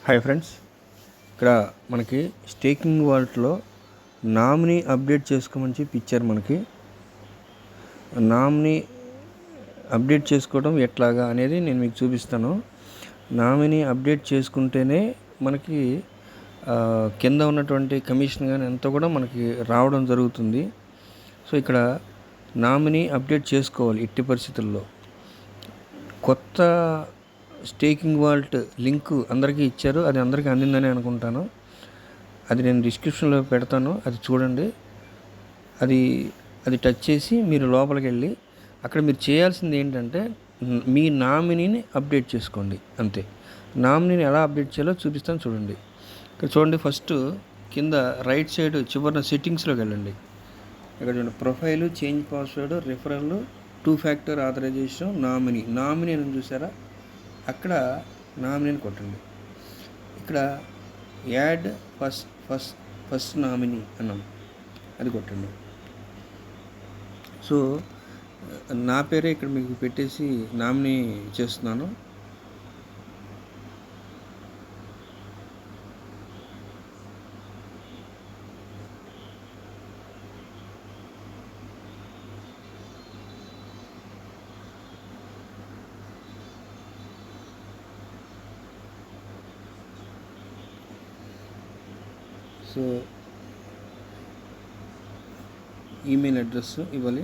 Hi friends, ఇక్కడ మనకి staking వాలెట్లో nominee update చేసుకోమని చెప్పి ఇచ్చారు. మనకి నామినీ అప్డేట్ చేసుకోవడం ఎట్లాగా అనేది నేను మీకు చూపిస్తాను. నామినీ అప్డేట్ చేసుకుంటేనే మనకి కింద ఉన్నటువంటి కమిషన్ కానీ అంతా కూడా మనకి రావడం జరుగుతుంది. సో ఇక్కడ నామినీ అప్డేట్ చేసుకోవాలి. ఎట్టి పరిస్థితుల్లో కొత్త స్టేకింగ్ వాలెట్ లింక్ అందరికీ ఇచ్చారు. అది అందరికీ అందిందని అనుకుంటాను. అది నేను డిస్క్రిప్షన్లో పెడతాను, అది చూడండి. అది టచ్ చేసి మీరు లోపలికి వెళ్ళి అక్కడ మీరు చేయాల్సింది ఏంటంటే మీ నామినీని అప్డేట్ చేసుకోండి, అంతే. నామినీని ఎలా అప్డేట్ చేయాలో చూపిస్తాను, చూడండి. ఇక్కడ చూడండి, ఫస్ట్ కింద రైట్ సైడ్ చివరిన సెట్టింగ్స్లోకి వెళ్ళండి. ఇక్కడ చూడండి, profile, change password, referral, 2 factor authorization, nominee అని చూసారా? అక్కడ నామినీని కొట్టండి. ఇక్కడ యాడ్ ఫస్ట్ నామినీ అన్నాం, అది కొట్టండి. సో నా పేరే ఇక్కడ మీకు పెట్టేసి నామినీ చేస్తున్నాను. సో ఈమెయిల్ అడ్రస్ ఇవ్వాలి.